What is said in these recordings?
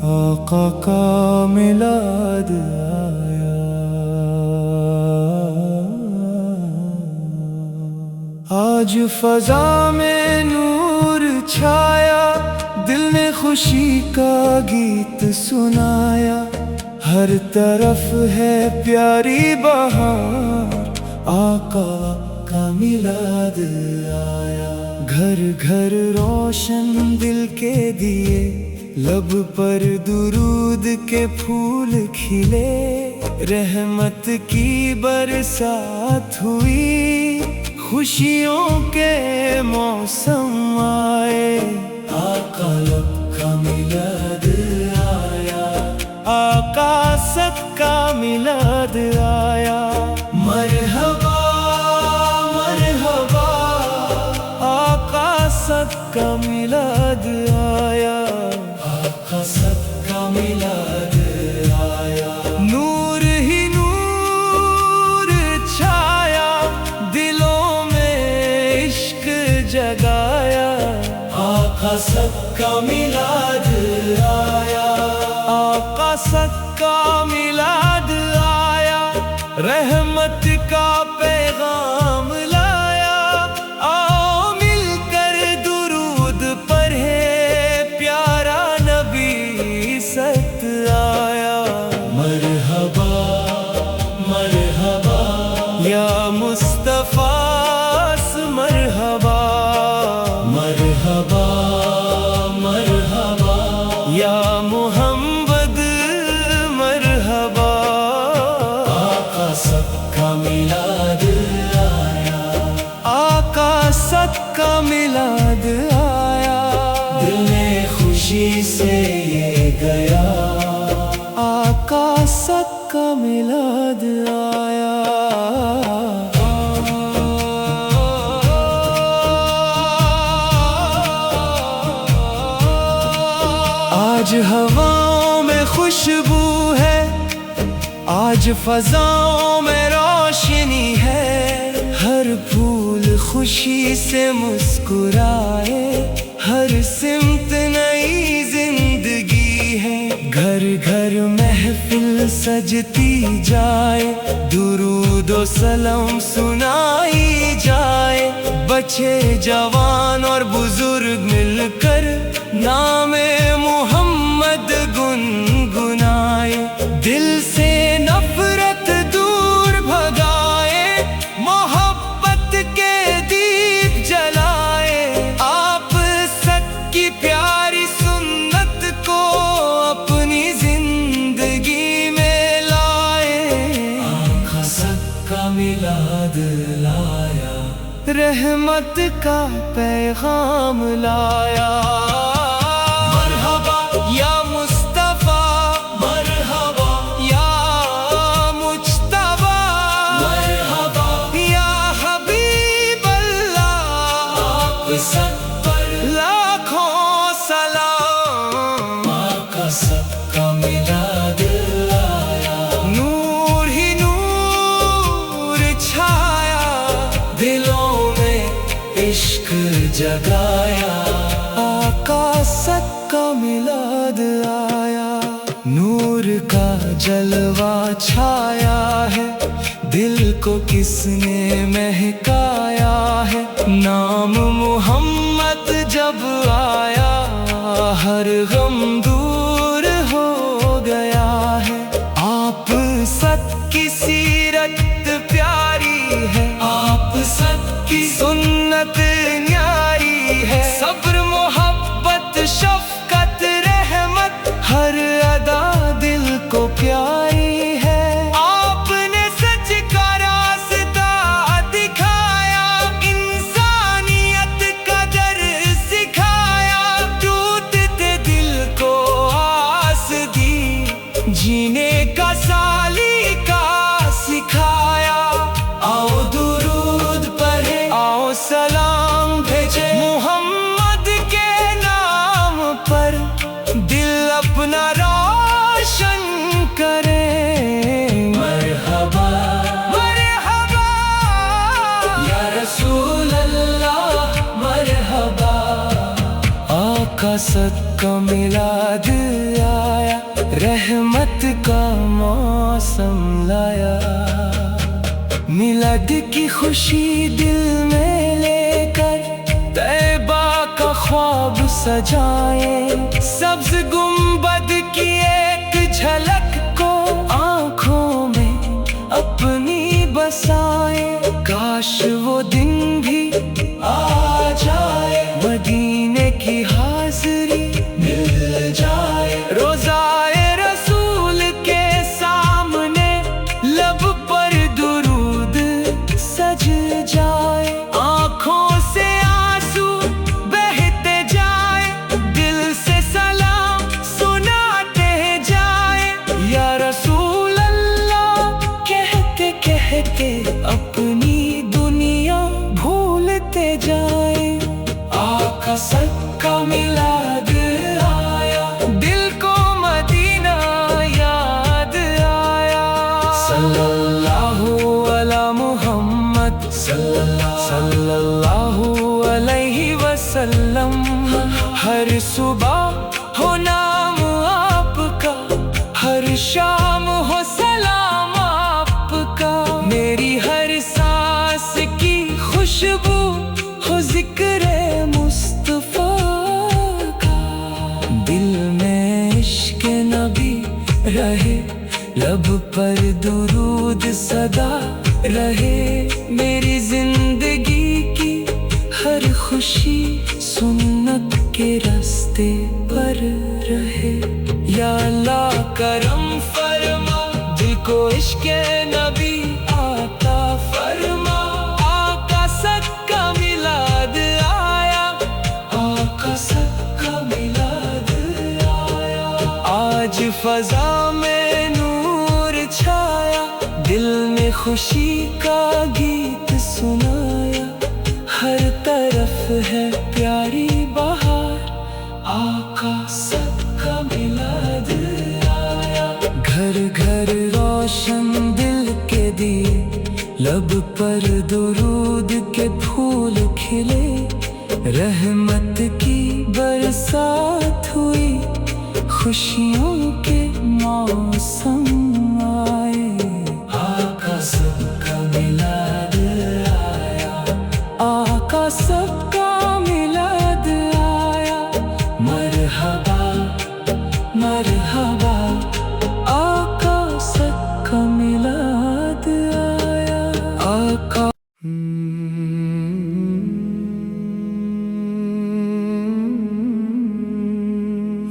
آقا کا میلاد آیا، آج فضا میں نور چھایا، دل نے خوشی کا گیت سنایا، ہر طرف ہے پیاری بہار، آقا کا میلاد آیا۔ گھر گھر روشن دل کے دیے، لب پر درود کے پھول کھلے، رحمت کی برسات ہوئی، خوشیوں کے موسم آئے، آقا لب کا میلاد آیا، آقا سب کا میلاد آیا۔ مرحبا مرحبا، آقا سب کا میلاد آیا، آقا سب کا میلاد آیا۔ نور ہی نور چھایا، دلوں میں عشق جگایا، آقا سب کا میلاد آیا، آقا سب کا میلاد آیا، رحمت کا پیغام لایا، آؤ مل کر درود پڑھے، پیارا نبی ست آیا۔ مرحبا مرحبا یا مصطفیٰ، مرحبا مرحبا مرحبا یا محمد، مرحبا۔ آقا سب کا میلاد آیا، آقا سب کا میلاد آیا، دل میں خوشی سے یہ گیا، آقا سب کا میلاد آیا۔ آج ہواؤں میں خوشبو ہے، آج فضاؤں میں روشنی ہے، ہر پھول خوشی سے مسکرائے، ہر سمت نئی زندگی ہے، گھر گھر محفل سجتی جائے، درود و سلام سنائی جائے، بچے جوان اور بزرگ مل کر نام محمد گنگنائے، دل سے نفرت دور بھگائے، محبت کے دیپ جلائے، آپ سب کی پیاری سنت کو اپنی زندگی میں لائے، آقا سب کا میلاد لایا، رحمت کا پیغام لایا۔ سب پر لاکھوں سلام، آقا سب کا میلاد آیا، نور ہی نور چھایا، دلوں میں عشق جگایا، آقا سب کا میلاد آیا۔ نور کا جلوہ چھایا ہے، دل کو کس نے مہکایا ہے، نام محمد جب آیا، ہر غم دور ہو گیا ہے، آپ سب کی سیرت پیاری ہے، آپ سب کی سنت نیاری ہے، صبر محبت شفقت رحمت، ہر ادا دل کو پیاری ہے، آپ نے سچ کا راستہ دکھایا، انسانیت کا در سکھایا، ٹوٹتے دل کو آس دی، جینے کا سلیقہ سکھایا، آؤ درود آقا سب کا میلاد آیا، رحمت کا موسم لایا، میلاد کی خوشی دل میں لے کر طیبہ کا خواب سجائیں، سبز گنبد کی ایک جھلک کو آنکھوں میں اپنی بسائیں، کاش وہ دن بھی آ جائے، مدینے کی حاضری مل جائے، روزائے رسول کے سامنے لب پر درود سج جائے، آنکھوں سے آنسو بہتے جائے، دل سے سلام سناتے جائے، یا رسول اللہ کہتے کہتے اپنی دنیا بھولتے جائیں، آقا سب کا میلاد آیا، دل کو مدینہ یاد آیا، صلی اللہ علی محمد صلی اللہ علیہ وسلم، ہر صبح ہو نام آپ کا، ہر شام ہو سلام آپ کا، میری ہر سانس کی خوشبو ہو ذکر مصطفیٰ کا، دل میں عشق نبی رہے، لب پر درود صدا رہے، میری زندگی کی ہر خوشی سنت کے راستے پر رہے، یا اللہ کرم فرما، دل کو عشق نبی عطا فرما، آقا سب کا میلاد آیا، آقا سب کا میلاد آیا، آج فضا میں نور چھایا، دل میں خوشی کا گیت سنایا، ہر طرف ہے پیاری بہار، آقا سب کا میلاد آیا، گھر گھر روشن دل کے دیے، لب پر درود کے پھول کھلے، رحمت کی برسات ہوئی، خوشیوں کے موسم آئے، آقا سب کا میلاد آیا، آقا سب کا میلاد آیا، مرحبا مرحبا، آقا سب کا میلاد آیا، آقا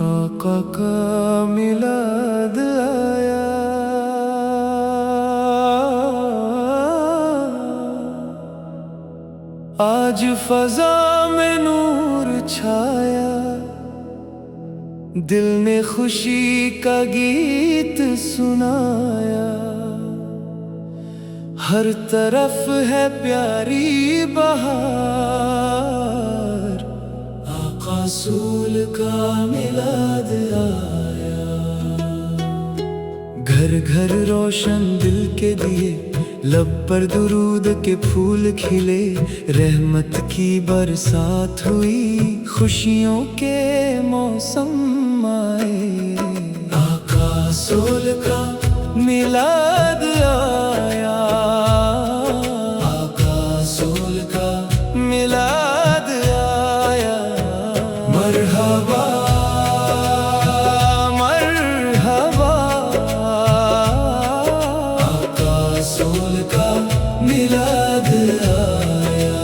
آقا کا میلاد آیا، آج فضا میں نور چھایا، دل نے خوشی کا گیت سنایا، ہر طرف ہے پیاری بہار، آقا رسول کا میلاد آیا، گھر گھر روشن دل کے دیے، لب پر درود کے پھول کھلے، رحمت کی برسات ہوئی، خوشیوں کے موسم آئے، آقا رسول کا میلاد آیا، آقا رسول کا میلاد آیا، مرحبا مرحبا، آقا رسول کا میلاد آیا،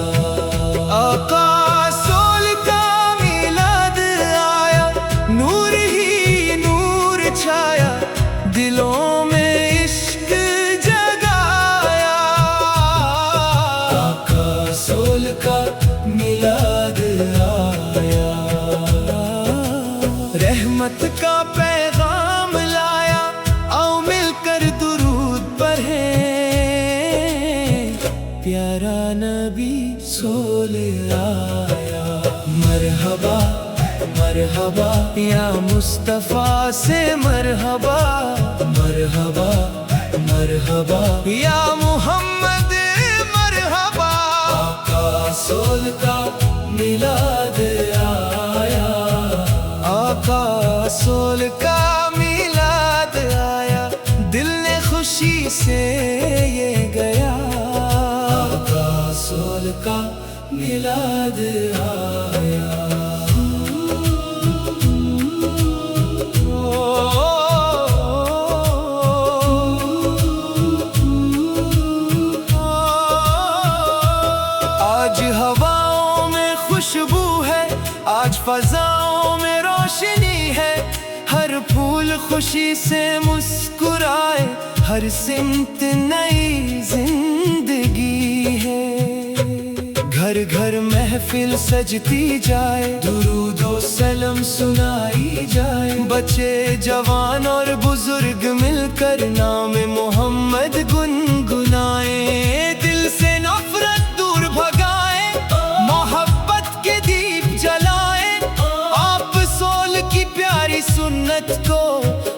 آقا رسول کا میلاد آیا، نور ہی نور چھایا، دلوں میں عشق جگایا، آقا رسول کا میلاد آیا، رحمت کا پیغام لایا، آؤ مل کر درود پڑھیں، پیارا نبی سول آیا، مرحبا مرحبا یا مصطفیٰ سے مرحبا، مرحبا مرحبا یا محمد مرحبا، آقا رسول کا میلاد آیا، رسول کا میلاد آیا۔ آج ہواؤں میں خوشبو ہے، آج فضاؤں میں روشنی ہے، ہر پھول خوشی سے مسکرائے، ہر سمت نئی زندگی ہے۔ گھر گھر محفل سجتی جائے، درود و سلام سنائی جائے، بچے جوان اور بزرگ مل کر نام محمد گنگنائیں، دل سے نفرت دور بھگائیں، محبت کے دیپ جلائیں، آپ رسول کی پیاری سنت کو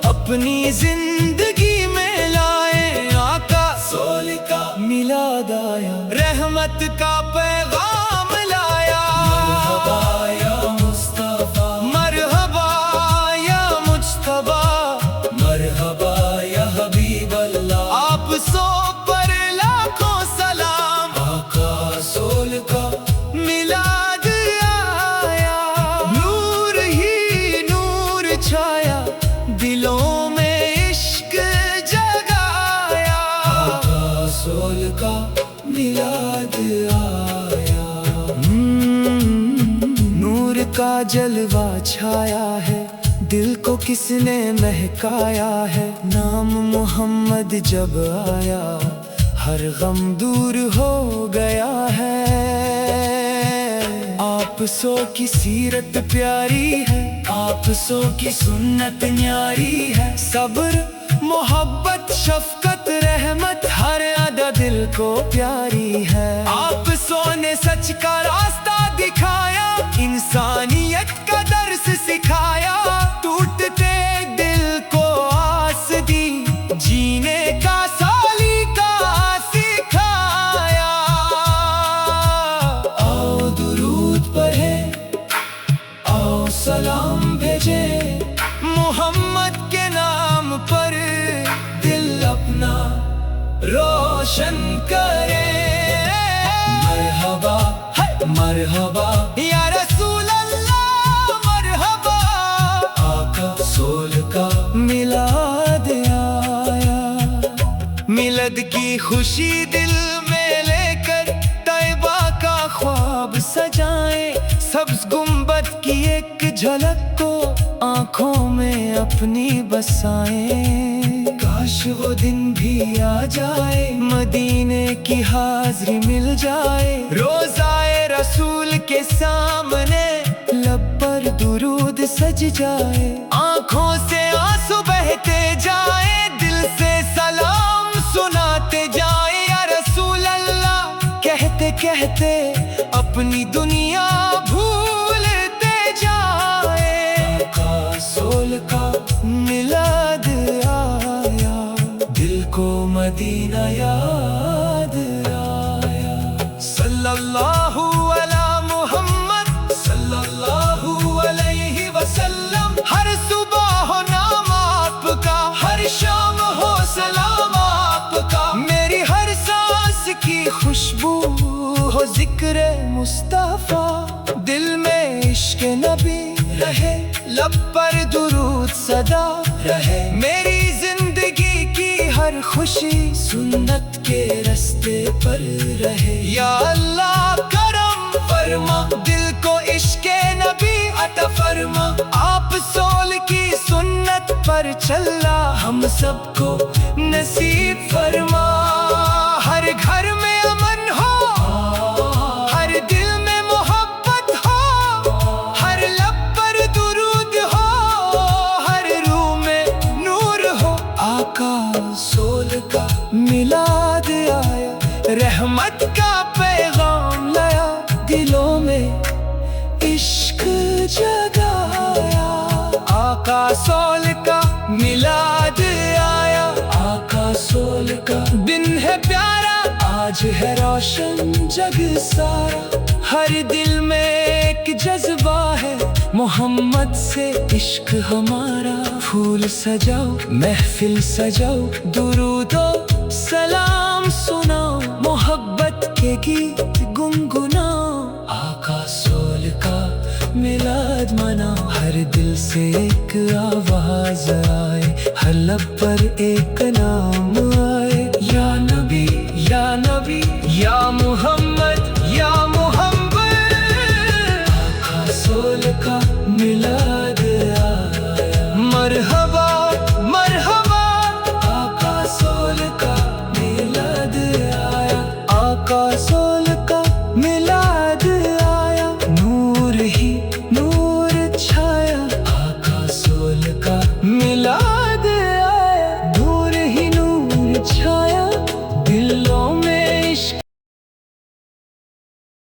اپنی زندگی میں لائیں۔ آقا رسول کا میلاد آیا، رحمت کا پیغام لایا، مرحبا یا مصطفیٰ، مرحبا یا مجتبیٰ، مرحبا یا حبیب اللہ، آپ سو پر لاکھوں سلام، آقا رسول کا میلاد آیا، نور ہی نور چھایا، دلوں میں عشق جگایا، آقا رسول کا میلاد آیا۔ نور کا جلوہ چھایا ہے، دل کو کس نے مہکایا ہے، نام محمد جب آیا، ہر غم دور ہو گیا ہے۔ آپ سو کی سیرت پیاری ہے، آپ سو کی سنت نیاری ہے، صبر محبت شفقت رحمت ہر ادا دل کو پیاری ہے۔ آپ سو نے سچ کا راستہ دکھایا، انسانیت کا درس سکھایا، ٹوٹتے دل کو آس دی، جینے کا سلیقہ سکھایا۔ آؤ درود پڑھیں، آؤ سلام بھیجیں، محمد کے نام پر دل اپنا روشن کریں۔ مرحبا مرحبا یا رسول اللہ، مرحبا، آقا رسول کا میلاد آیا، میلاد کی خوشی دل میں لے کر طیبہ کا خواب سجائیں، سبز گنبد کی ایک جھلک کو آنکھوں میں اپنی بسائیں، کاش وہ دن بھی آ جائے، مدینے کی حاضری مل جائے، روزائے رسول کے سامنے لب پر درود سج جائے، آنکھوں سے آنسو بہتے جائے، دل سے سلام سناتے جائے، یا رسول اللہ کہتے کہتے اپنی دنیا بھولتے جائے۔ آقا رسول کا میلاد آیا، دل کو مدینہ یاد آیا۔ صلی اللہ علی محمد صلی اللہ علیہ وسلم، ہر صبح ہو نام آپ کا، ہر شام ہو سلام آپ کا، میری ہر سانس کی خوشبو ہو ذکر مصطفیٰ، دل میں عشق نبی رہے لب پر درود صدا رہے، میری زندگی کی ہر خوشی سنت کے رستے پر رہے، یا اللہ کرم فرما دل کو عشق نبی عطا فرما، آپ رسول کی سنت پر چلنا ہم سب کو نصیب فرما، ہر گھر میں امن ہو، ہر دل میں محبت ہو، ہر لب پر درود ہو، ہر روح میں نور ہو، آقا رسول کا میلاد آیا، رحمت کا پیغام لایا، دلوں میں عشق جگایا، آقا رسول کا میلاد آیا، آقا رسول کا دن ہے پیارا آج ہے روشن جگ سارا، ہر دل میں ایک جذبہ ہے، محمد سے عشق ہمارا، پھول سجاؤ محفل سجاؤ، درود و سلام سناؤ، محبت کے گیت گنگناؤ۔ دل سے ایک آواز آئے، ہر لب پر ایک نام آئے، یا نبی یا نبی یا